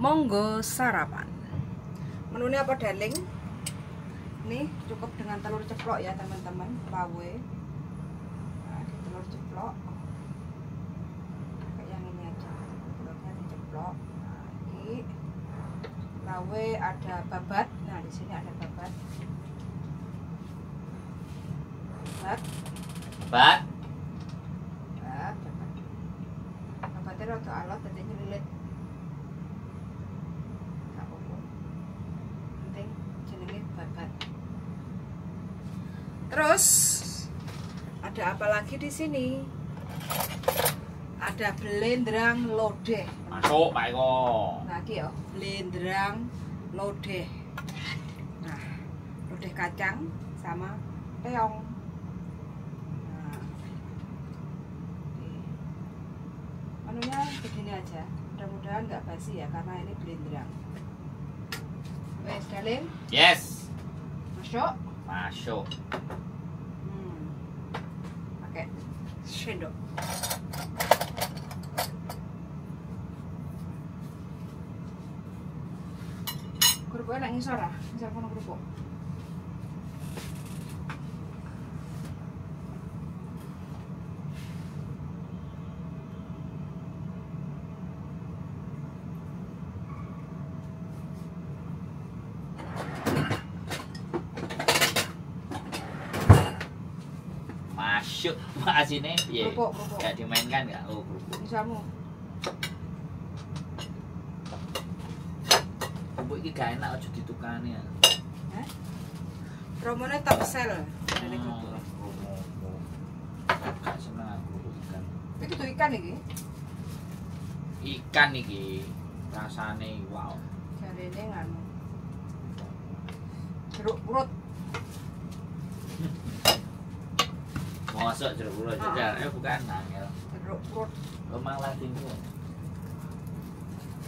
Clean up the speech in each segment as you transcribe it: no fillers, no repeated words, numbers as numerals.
Monggo sarapan. Menunya apa darling? Nih cukup dengan telur ceplok ya teman-teman, lawe. Nah, telur ceplok. Kayak yang ini aja. Telurnya diceplok. Nah, ini lawe, ada babat. Nah, di sini ada babat. Babat. Babatnya rada alot, tadi nyelilit. Nggak apa-apa. Penting jenenge babat. Terus ada apa lagi di sini? Ada blendrang lodeh. Masuk, Pak Eko. Nah, iki ya, blendrang lodeh. Nah, lodeh kacang sama teong. Nah, menunya begini aja. Mudah-mudahan nggak basi ya, karena ini blendrang. Wes, darling. Yes. Masuk. Masuk. Pakai sendok. Kerupuknya nak ngisor ah, ngisor kono kerupuk. Masuk. Asinnya piye? Kerupuk. Gak dimainkan gak? Oh, kerupuk. Ngisarmu. Kerupuk ini gak enak aja ditukani ya. Hah? Promone top sell dari kerupuk. Gak seneng aku ikan. Iki tuh ikan iki. Ikan iki rasane wow. Jarene nganu. Jeruk purut. Masuk jeruk purut jajar. Bukan angel. Jeruk purut. Emang ladingku.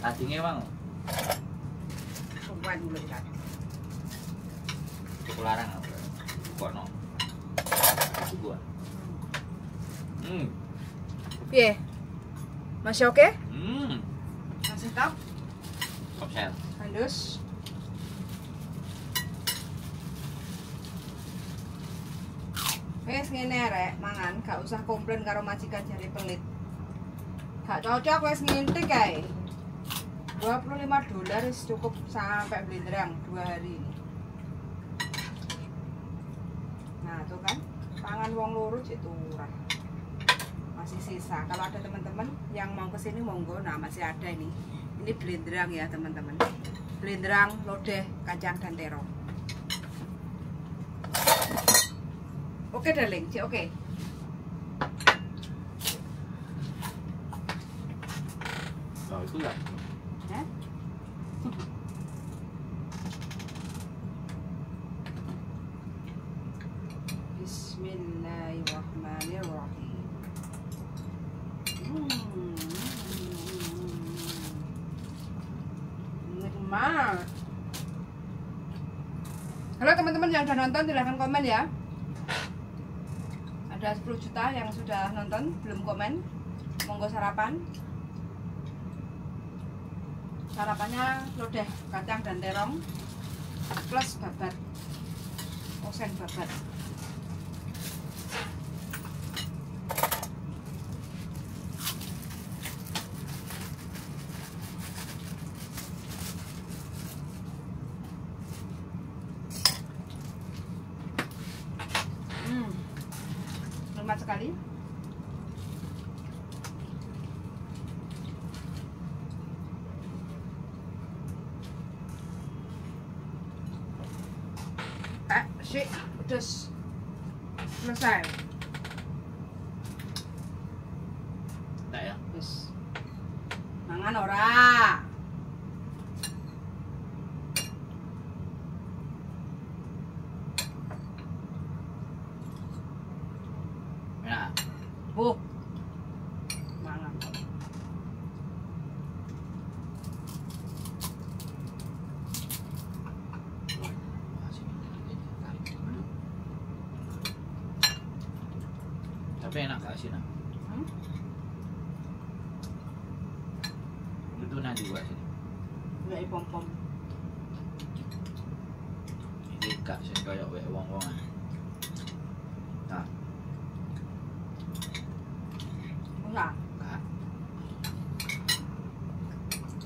Ladingnya emang Sumpah dulu kan. cukup larang apa? Kok no? Gua. Piye? Masih oke? Masih top? Top sel. Halus. Wes ngene rek, mangan gak usah komplain karo majikan jari pelit. Gak cocok wes ngintik kae. $25 wis cukup sampai blendrang 2 hari. Nah, tuh kan, pangan wong loro jek turah. Masih sisa. Kalau ada teman-teman yang mau kesini monggo, nah masih ada ini. Ini blendrang ya, teman-teman. Blendrang, lodeh, kacang dan terong. Oke darling, cik oke. Oh, itu lah. Hah? Bismillahirrahmanirrahim. Nikmat. Halo teman-teman yang sudah nonton, silahkan komen ya. Ada 10 juta yang sudah nonton, belum komen. Monggo sarapan. Sarapannya lodeh, kacang dan terong plus babat. Oseng babat. Nikmat sekali. Sik, pedes. Selesai. Enggak ya? Wis. Mangan ora? Enak. Bu. Mangan. Tapi enak gak sih, nah? Itu nanti buat sini. Masuk pom-pom. Iki gak sing kaya wek wong-wongan. Nah, Enggak. gak.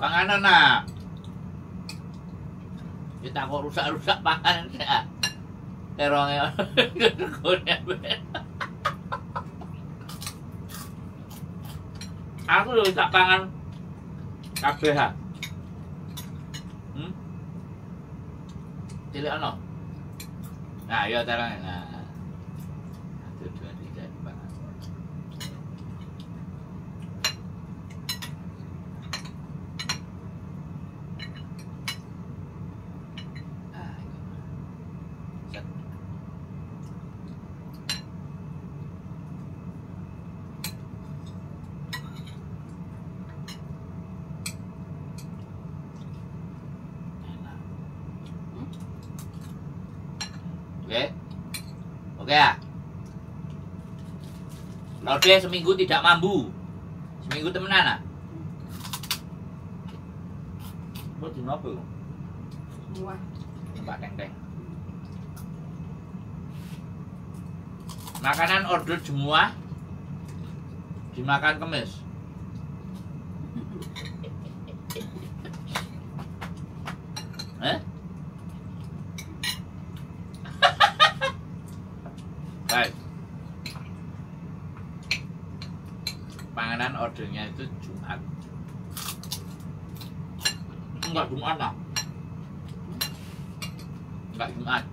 Panganan nak. Kita kok rusak-rusak panganan ya. Terongnya. Aku lho tak pangan kabeh ha. Cilik ana. Nah, ya terong. Nah. Tujuan tidak pangan. Ah, set. Oke. Oke ya. Lode seminggu tidak mambu. Seminggu temenan ah. Kok dinopo lho? Semua. Tempat teng-teng. Makanan order semua dimakan Kemis. Baik. Panganan ordernya itu Jumat. Enggak Jumat lah. Enggak Jumat.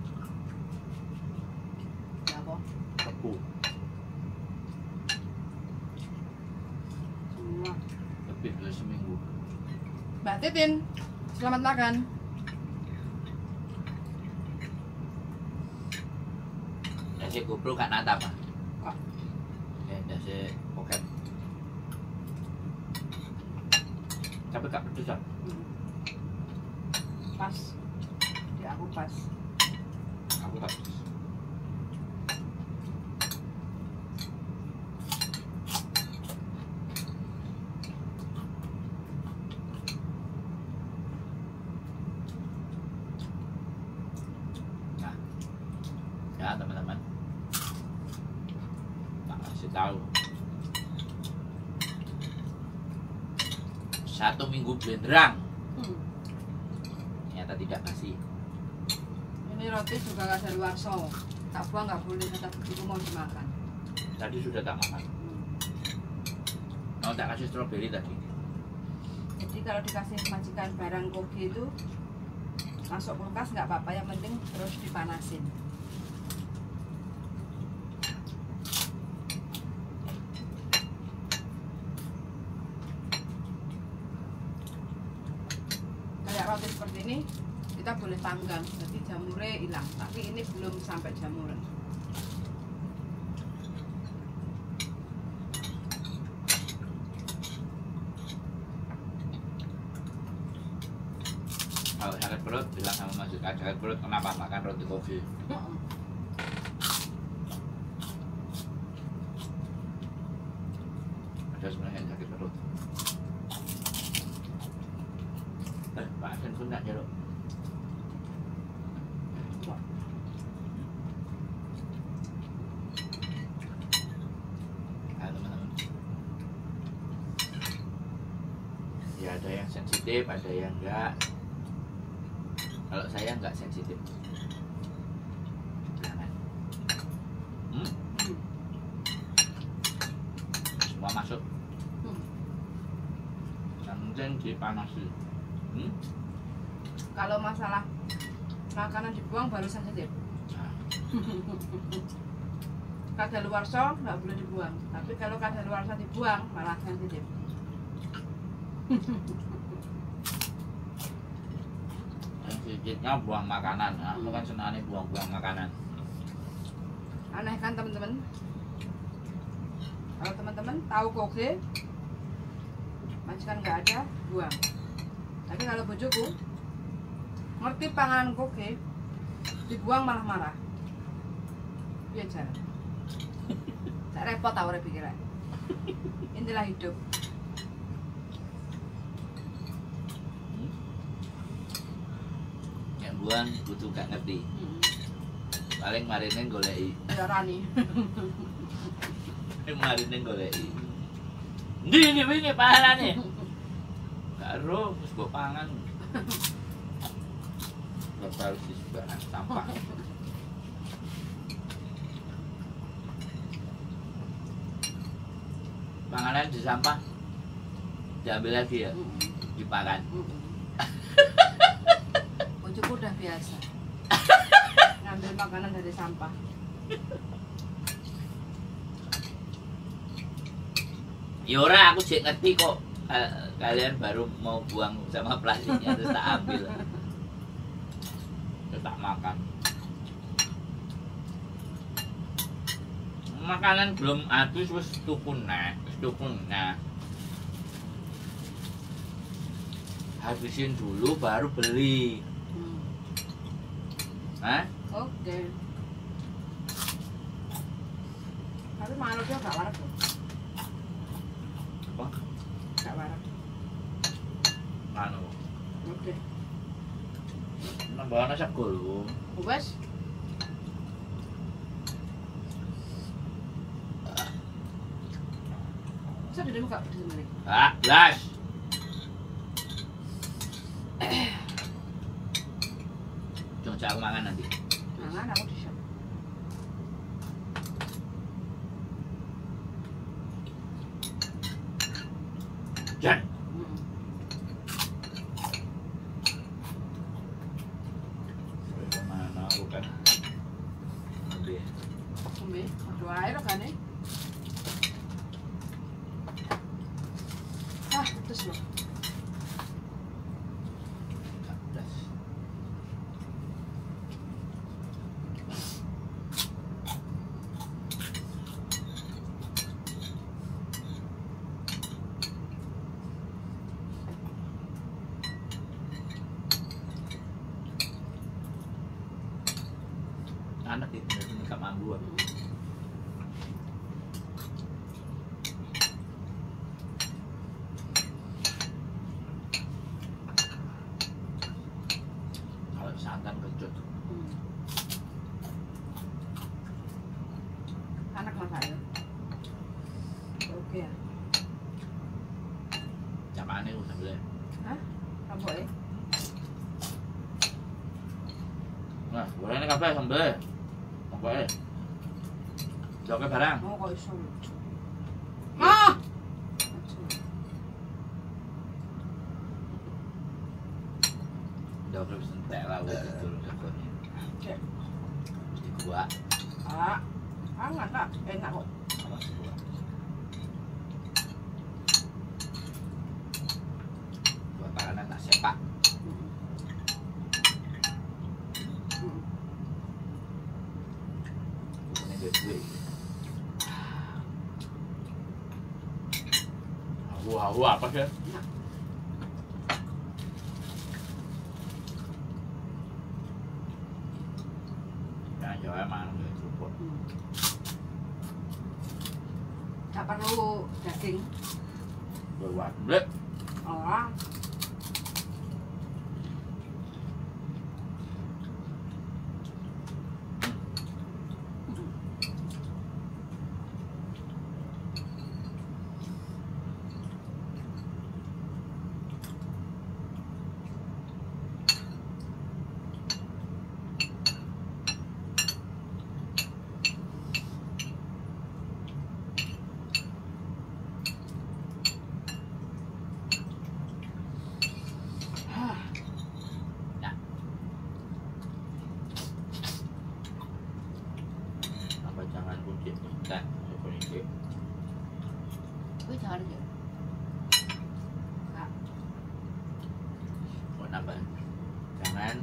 Apa? Rabu. Semua. Lebih dari seminggu. Mbak Titin, selamat makan. Nasi GoPro gak nata apa? Kok? Nasi pocket. Tapi gak pedes kan? Pas. Di aku pas. Aku gak pedes. Nah, ya teman-teman, tak kasih tahu. 1 minggu blenderang, ternyata tidak kasih. Ini roti juga gak ada luar so. Tak buang gak boleh, tetap begitu mau dimakan. Tadi sudah tak makan. Mau tak kasih stroberi tadi. Jadi kalau dikasih majikan barang koki itu masuk kulkas nggak apa-apa, yang penting terus dipanasin. Kayak roti seperti ini kita boleh panggang, jadi jamurnya hilang. Tapi ini belum sampai jamuran. Kalau sakit perut bilang sama Mas Jika, sakit perut kenapa makan roti kopi? Ada sebenarnya yang sakit perut. Pak Asen pun tak jeruk. Nah teman-teman, ya ada yang sensitif, ada yang enggak. Kalau saya nggak sensitif. Jangan. Semua masuk. Yang penting dipanasi. Kalau masalah makanan dibuang baru sensitif. Nah, Kadaluarsa nggak boleh dibuang, tapi kalau kadaluarsa dibuang malah sensitif. sedikitnya buang makanan. Nah, aku kan senang nih buang-buang makanan. Aneh kan teman-teman? Kalau teman-teman tahu koke, majikan nggak ada, buang. Tapi kalau bojoku ngerti panganan koke, dibuang malah marah. Iya cara. Tak repot tau orang pikiran. Inilah hidup. buang kudu gak ngerti. Paling marine goleki. Ya rani. Marine goleki. Ndi wingi pahalane. Karo wis mbok pangan. Bakal sembarang sampah. Panganan di sampah diambil lagi ya, dipakan. Bojoku udah biasa ngambil makanan dari sampah. Yora aku cek ngerti kok kalian baru mau buang sama plastiknya terus tak ambil, terus tak makan. Makanan belum habis wis tuku nah. Habisin dulu baru beli. Hah? Oke. Tapi manuknya gak warak tuh. Apa? Gak warak. Anu. Oke. Nambah nasi gulung. Wes. Bisa di gak di sini. Ah, blas. Coba aku makan nanti. Mangan aku di shop. Jan. Kemana aku kan? Nanti. Umbi, aduh air kan nih. Ah, terus loh. Blas. Anak itu gak mampu. Kalau santan kecut. Anak mah saya. Oke ya. Camane usah beli. Hah? Kamu ya? Nah, gorengnya kabeh sambel. Pokoknya. Joke barang. Mau kok iso. Ah! Joke wis entek lah wis dulu jogone. Cek. Mesti gua. Ah. Hangat tak? Enak kok. Awas gua. Gua tangan tak sepak. Ini dia duit. Hawa apa sih? Ya, Jawa emang cukup. Gak perlu daging. Buat blek. Orang. Apa jangan kunci tak kunci. Gue jangan ya. Mau nambah jangan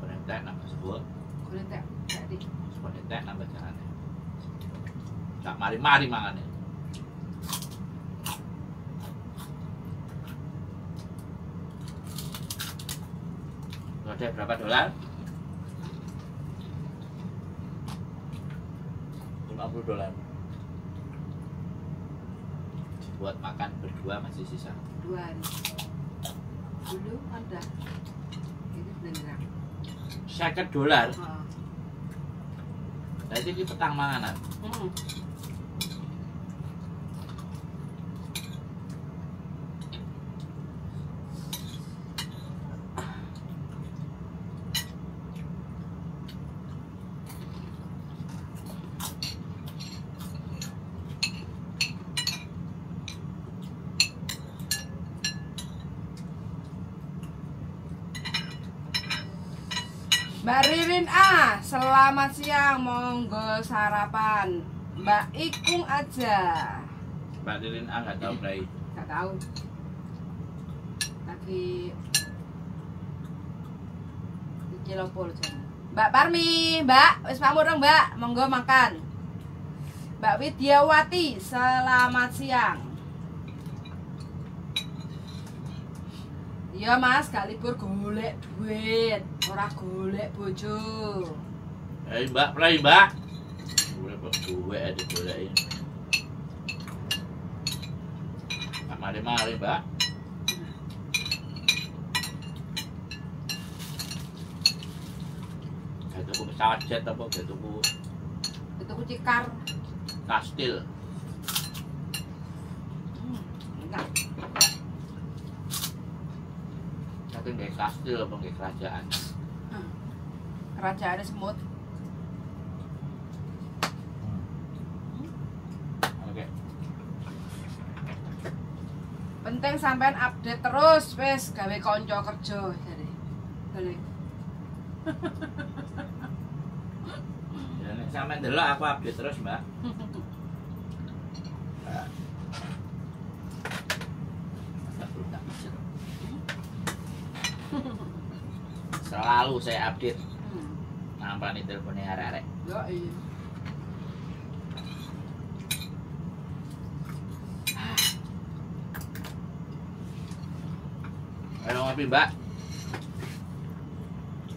kontak nambah sebuah Kulit tak jadi. kontak nambah jangan. Tak mari-mari mangannya. Ada berapa dolar? 50 dolar. Buat makan berdua masih sisa. 2 hari. Dulu ada. Ini beneran. $50. Heeh. Berarti iki petang manganan. Heeh. Mbak Ririn A, selamat siang, monggo sarapan. Mbak Ikung aja. Mbak Ririn A nggak tahu Bray. Nggak tahu. Lagi Cilopol jam. Mbak Parmi, Mbak, wis pamur dong Mbak, monggo makan. Mbak Widyawati, selamat siang. Iya Mas, gak libur golek duit, ora golek bojo. Mbak, Bray Mbak. Gue ada golekin. Nggak mari-mari Mbak. Gak tuku pesawat jet apa gak tuku Itu kucikar. kastil. Enggak. Tapi nggak kastil apa nggak kerajaan. Kerajaan semut. Oke. Penting sampean update terus, wis gawe konco kerja jadi. Balik. Ya nek sampean delok aku update terus, Mbak. Selalu saya update. Nampani teleponnya arek-arek. Yo iya. Ayo ngopi, Mbak.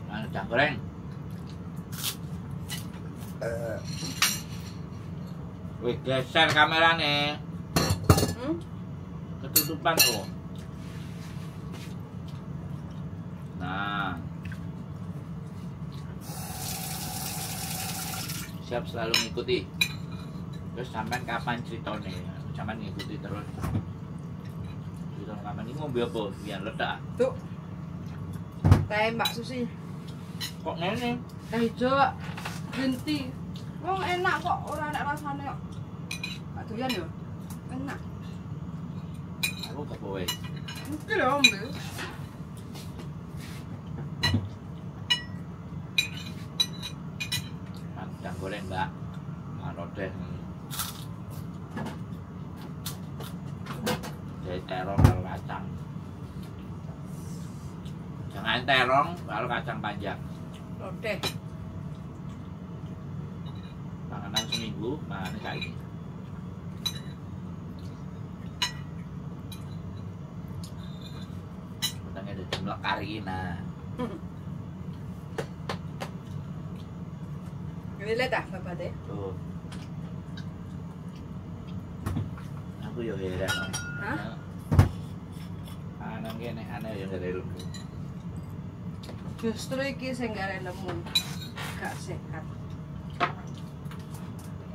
Mana udang goreng? Wih, geser kamerane. Ketutupan tuh. Nah. Siap selalu ngikuti. Terus sampean kapan ceritanya? Sampean ngikuti terus. Cerita kapan ini ngombe apa? Biar ledak. Tuh. Teh Mbak Susi. Kok ngene? Teh hijau, Pak. Green tea. Wong enak kok, ora enak rasane kok. Pak doyan yo. Enak. Aku gak boleh. Mungkin lho, Mbak. Udang goreng, Mbak. Manodeh. Jadi terong kalau kacang. Jangan terong kalau kacang panjang. Lodeh. Panganan seminggu, panganan kayak ini. Utangnya ada jumlah karina. Lihat ah, Bapak teh. Tuh. Aku yo heran. Hah? Panganan kene aneh yo dari lu. Justru iki sing gak lemu. Gak sehat.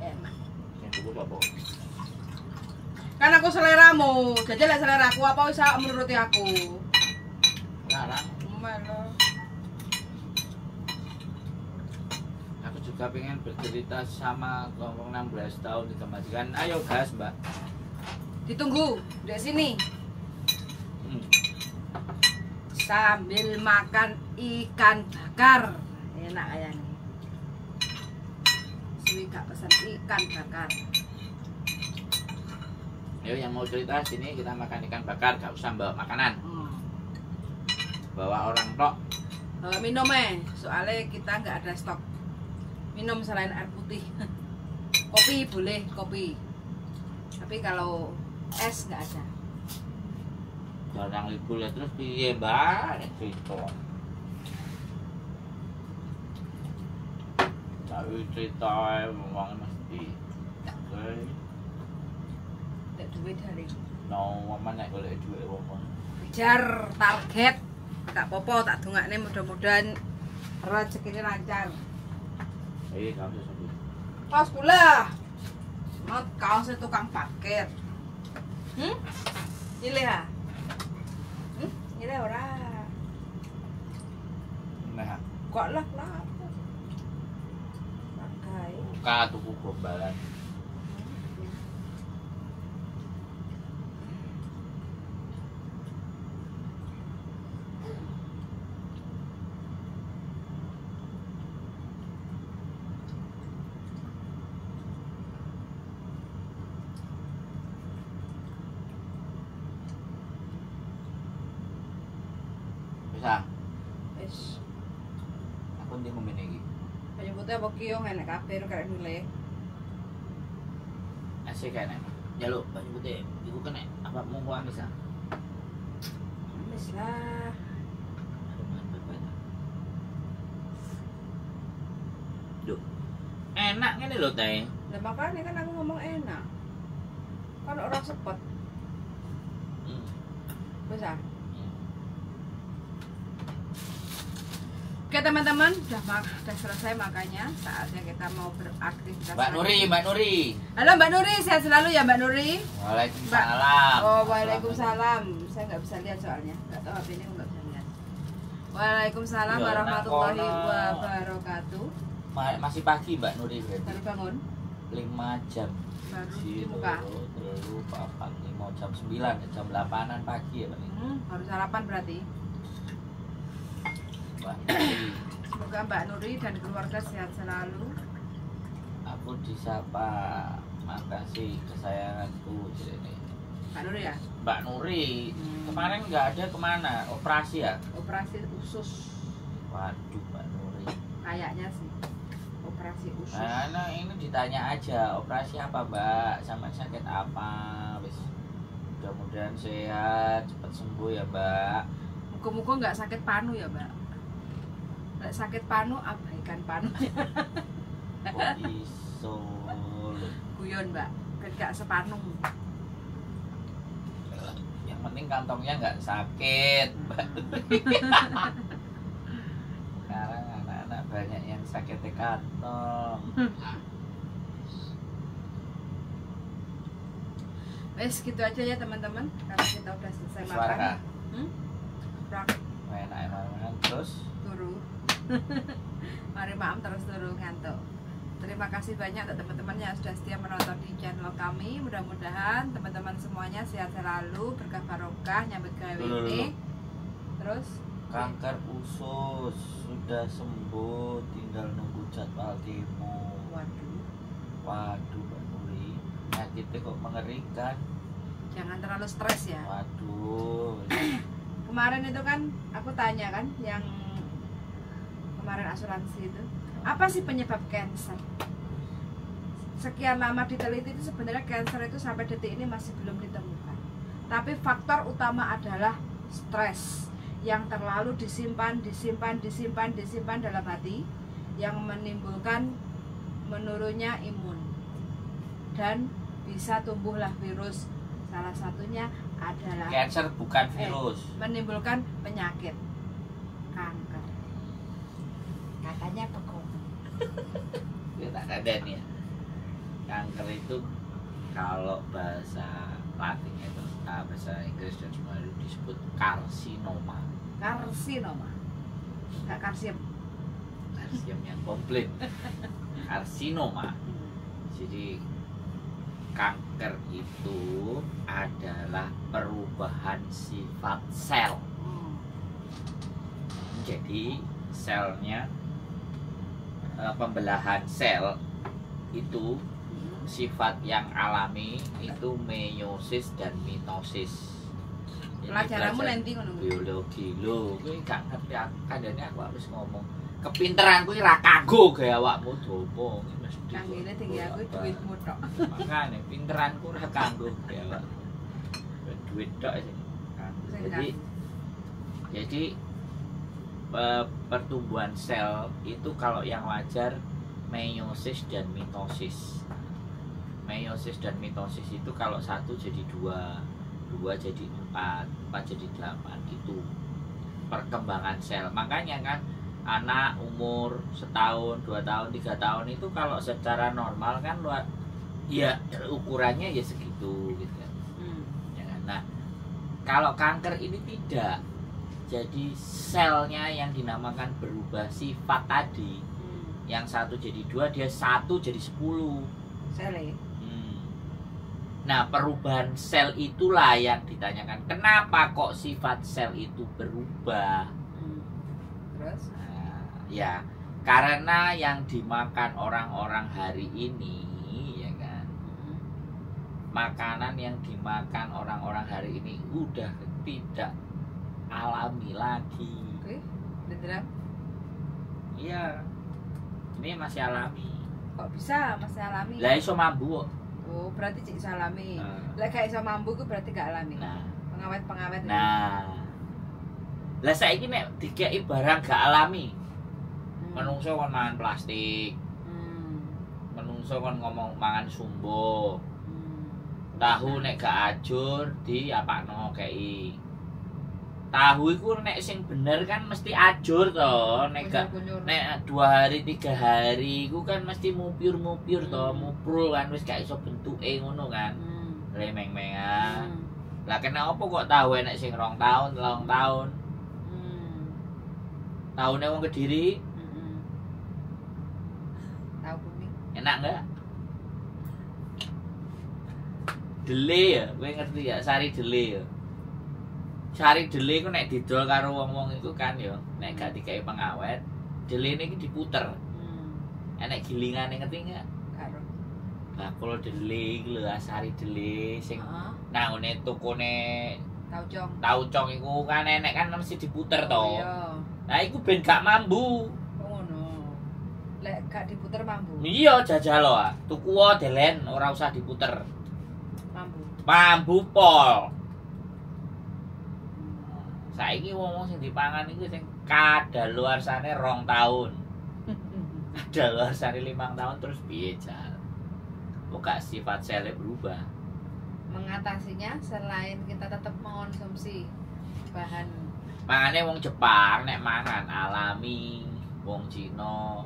Enak. Yang tuku apa? Kan aku seleramu. Jadi lek selera aku apa wis menuruti aku. Larang. Melo. Aku juga pengen bercerita sama ngomong 16 tahun di kemajikan. Ayo gas, Mbak. Ditunggu di sini Hmm. sambil makan ikan bakar. Enak kayaknya. Suwi gak pesan ikan bakar. Ayo yang mau cerita sini kita makan ikan bakar, gak usah bawa makanan. Bawa orang tok. Minum soalnya kita nggak ada stok. Minum selain air putih. Kopi boleh, kopi. Tapi kalau es nggak ada. Jarang libur ya terus piye, Mbak? Cerita. Tapi cerita wong mesti. Tidak duit hari. No, mana nek golek dhuwit wong. Kejar target. Tak popo, tak dongakne mudah-mudahan rezekinya lancar. Kamu sesuatu. Pas pula. Mat kau se tukang parkir. Ile ha? Ile ora. Nah, Kok lah lah. Pakai. buka tuku gombalan. Bisa. Wis. Aku ndi ngombe iki. Penyebutnya apa kiyo enak kabeh karek nule. Asik kan. Jaluk banyu putih. Iku kena apa mau gua bisa. Wis lah. Aduh, mantap banget. Duh. Enak ngene lho teh. Lah makanya kan aku ngomong enak. Kan orang sepet. Bisa. Oke teman-teman, udah selesai makanya saatnya kita mau beraktivitas. Mbak Nuri. Halo Mbak Nuri, sehat selalu ya Mbak Nuri. Waalaikumsalam. Oh waalaikumsalam. Saya nggak bisa lihat soalnya, nggak tahu HP ini nggak bisa lihat. Waalaikumsalam Ya, warahmatullahi nak kono. wabarakatuh. Masih pagi Mbak Nuri berarti. Baru bangun, 5 jam. baru Silo, buka. terlalu 4, 5 jam 9, jam 8-an pagi ya Pak. Baru sarapan berarti. Mbak Nuri. Semoga Mbak Nuri dan keluarga sehat selalu. Aku disapa. Makasih kesayanganku ini. Mbak Nuri ya? Mbak Nuri, kemarin nggak ada kemana? Operasi ya? Operasi usus. Waduh Mbak Nuri. Kayaknya sih. Operasi usus. Nah, ini ditanya aja, operasi apa Mbak? Sama sakit apa? Wis. Mudah-mudahan sehat, cepat sembuh ya Mbak. Muka-muka nggak sakit panu ya Mbak? Nggak sakit panu, abaikan panu. Kok iso? Guyon Mbak, nggak sepanu. Yang penting kantongnya nggak sakit Mbak. Sekarang anak-anak banyak yang sakit di kantong. Wes gitu aja ya teman-teman, karena kita udah selesai Suara makan. kah? Prak, Enak emang terus. turu. Mari maam terus turu ngantuk. Terima kasih banyak untuk teman-teman yang sudah setia menonton di channel kami. Mudah-mudahan teman-teman semuanya sehat selalu, berkah barokah, nyambut gawe ini. Terus Kanker usus sudah sembuh, tinggal nunggu jadwal kemo. Waduh Mbak Nuri, penyakitnya kok mengerikan. jangan terlalu stres ya. Waduh. Kemarin itu kan aku tanya kan yang kemarin asuransi itu, apa sih penyebab cancer? Sekian lama diteliti itu sebenarnya cancer itu sampai detik ini masih belum ditemukan. Tapi faktor utama adalah stres yang terlalu disimpan dalam hati, yang menimbulkan menurunnya imun dan bisa tumbuhlah virus. Salah satunya adalah Cancer bukan virus. menimbulkan penyakit kanker. Katanya begitu. Ya tak ada nih ya. Kanker itu kalau bahasa Latin itu, bahasa Inggris dan semua itu disebut karsinoma. Karsinoma. Enggak kalsium. Karsium yang komplit. Karsinoma. Jadi kanker itu adalah perubahan sifat sel. Jadi selnya, pembelahan sel itu sifat yang alami itu meiosis dan mitosis. Pelajaranmu nanti ngono. Biologi lho, kowe gak ngerti kandhane aku harus ngomong. Kepinteranku iki ra kanggo gawe awakmu dopo. Kanggene tinggi aku duitmu tok. Makane pinteranku ora kanggo gawe awak. Duit tok sih. Jadi pertumbuhan sel itu kalau yang wajar meiosis dan mitosis. Meiosis dan mitosis itu kalau 1 jadi 2, 2 jadi 4, 4 jadi 8 itu perkembangan sel. Makanya kan anak umur setahun, 2 tahun, 3 tahun itu kalau secara normal kan ya ukurannya ya segitu gitu kan. Ya kan? Nah, kalau kanker ini tidak. Jadi selnya yang dinamakan berubah sifat tadi, yang 1 jadi 2, dia 1 jadi 10 sel. Nah, perubahan sel itulah yang ditanyakan. Kenapa kok sifat sel itu berubah? Terus? Nah, ya, karena yang dimakan orang-orang hari ini, ya kan, makanan yang dimakan orang-orang hari ini udah tidak alami lagi. Oke, beneran? Iya, ini masih alami. Kok bisa masih alami? Lah iso mambu. Oh, berarti cik iso alami. Lah gak iso mambu ku berarti gak alami. Nah, Pengawet-pengawet. nah. Lah saiki nek dikeki barang gak alami. Menungso kon mangan plastik. Menungso kon ngomong mangan sumbo. Tahu nek gak ajur diapakno kei. Tahu iku nek sing bener kan mesti ajur to, nek gak nek 2 hari 3 hari iku kan mesti mupir-mupir to, muprul kan wis gak iso bentuke ngono kan. Remeng-mengan. Lah kenapa kok tahu enek sing 2 tahun, 3 tahun? Tahune wong Kediri. Tahu kuning. Enak enggak? Dele ya, kowe ngerti ya sari dele ya. Sari dele ku nek didol karo wong-wong iku kan ya, nek gak dikai pengawet, delene iki diputer. Enek gilingane ngerti enggak? Karo. Bakul dele iki lho, sari dele sing nang ngene tokone taucong iku kan enek kan mesti diputer to. Iya. Nah iku ben gak mambu. Ngono. Lek gak diputer mambu. Iya jajal lho. Tuku delen ora usah diputer. Mambu. Mambu pol. Saiki wong-wong sing dipangan iku sing kadaluarsane 2 tahun. Kadaluarsane 5 tahun terus piye jal? Kok sifat selnya berubah. Mengatasinya selain kita tetap mengonsumsi bahan mangane wong Jepang nek mangan alami, wong Cina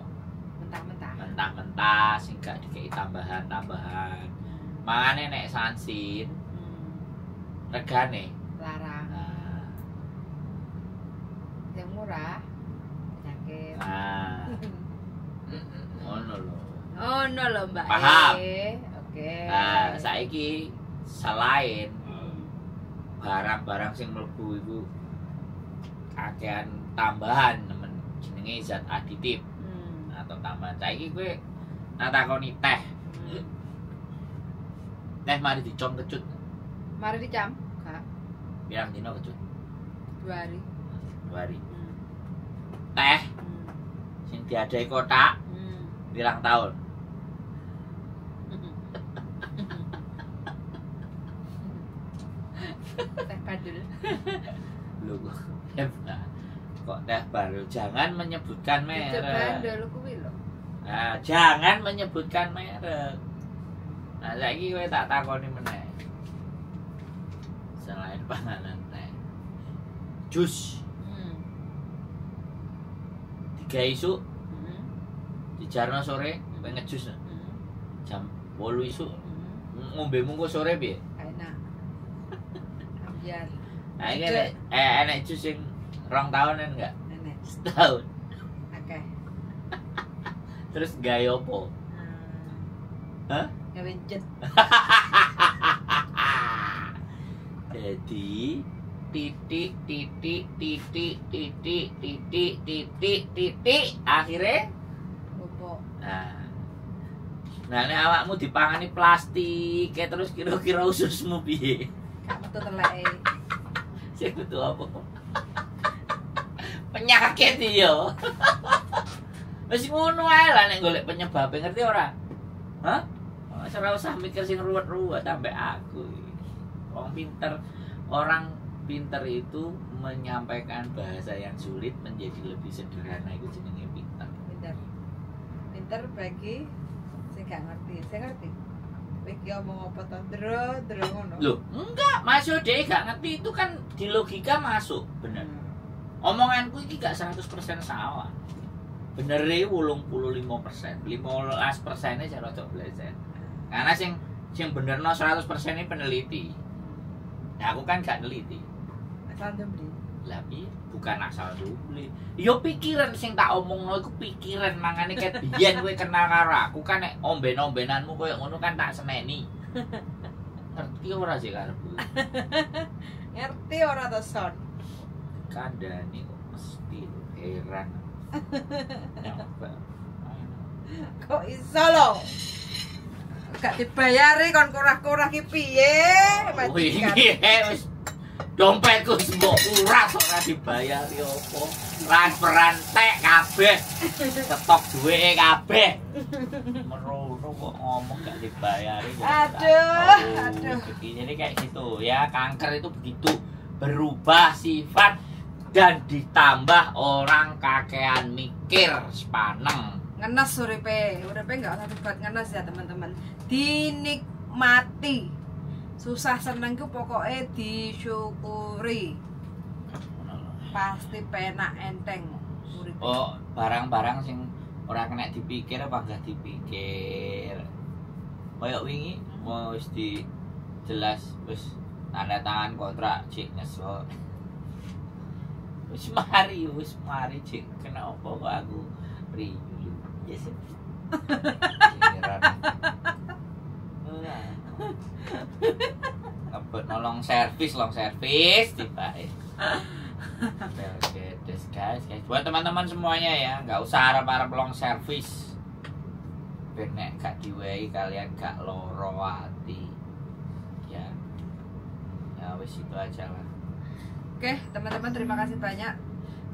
mentah-mentah sing gak dikei tambahan-tambahan. Mangane nek sansin regane larang. Yang murah penyakit. Nah. Ngono lho. Ono lho Mbak. Paham. Oke. Nah, saiki selain barang-barang sing mlebu iku kakean tambahan nemen jenenge zat aditif atau tambahan. Saiki kowe natakoni teh. Teh mari dicom kecut. Mari dicam, Kak. Pirang dino kecut? 2 hari. 2 hari. Teh sing diadai kotak pirang tahun? Teh badul. Loh kok teh baru, jangan menyebutkan merek. Bandel kuwi lho. Nah, jangan menyebutkan merek. Nah, saiki kowe tak takoni meneh. Selain panganan teh. Jus. 3 isuk. Dijarno sore kowe ngejus. Jam 8 isuk. Ngombemu kok sore piye? Enak. Ambiar. Nah, iki enek jus sing 2 tahunan enggak? Enak. Setahun. Oke. Terus gawe opo? Hah? Gawe jet. Jadi titik akhirnya Opo. Nah nek awakmu dipangani plastik kayak terus kira-kira ususmu piye? Gak metu teleke. Sing metu apa? Penyakit yo. Wis ngono ae lah nek golek penyebabe ngerti ora? Hah? Ora usah mikir sing ruwet-ruwet ambek aku. Orang pinter itu menyampaikan bahasa yang sulit menjadi lebih sederhana, itu jenenge pinter. Pinter bagi sing gak ngerti. Sing ngerti. Iki omong apa to? Dro ngono. Loh, enggak, masuk deh gak ngerti itu kan di logika masuk, bener. Omonganku iki gak 100% salah. Benere 85%, 15%-e cara cok belajar. Karena sing benerno 100% ini peneliti. Nah, aku kan gak neliti. Asal beli. Lah piye? Bukan asal beli. Yo pikiran sing tak omongno iku pikiran, mangane ket biyen kowe kenal karo aku kan nek omben-ombenanmu koyo ngono kan tak seneni. Ngerti ora sih karepku? Ngerti ora to, Son? Kandhani kok mesti heran. Kok iso lho? Gak dibayari kon kurah-kurah ki piye? Wis dompetku mbok uras ora dibayari opo. Transferan tek kabeh. Stok duweke kabeh. Merono kok ngomong gak dibayari. Aduh. Jadi kayak gitu ya, kanker itu begitu, berubah sifat dan ditambah orang kakean mikir sepaneng. Ngenes uripe enggak usah dibuat ngenes ya teman-teman. Dinikmati. Susah seneng ku pokoknya disyukuri. Pasti penak enteng uripe. Oh, barang-barang sing ora kena dipikir apa enggak dipikir. Kayak wingi wis jelas wis tanda tangan kontrak cik nyesel. Wis mari cik kenapa kok aku riyu. Yes. Ngebet long service tiba-tiba. Oke, guys. Buat teman-teman semuanya ya, nggak usah harap-harap long service. Benek gak diwehi kalian gak loro ati. Ya wis itu aja lah. Oke, teman-teman terima kasih banyak.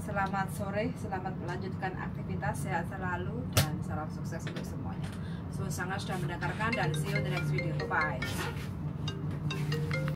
Selamat sore, selamat melanjutkan aktivitas, sehat selalu dan salam sukses untuk semuanya. Sangat sudah mendengarkan dan see you in the next video. Bye.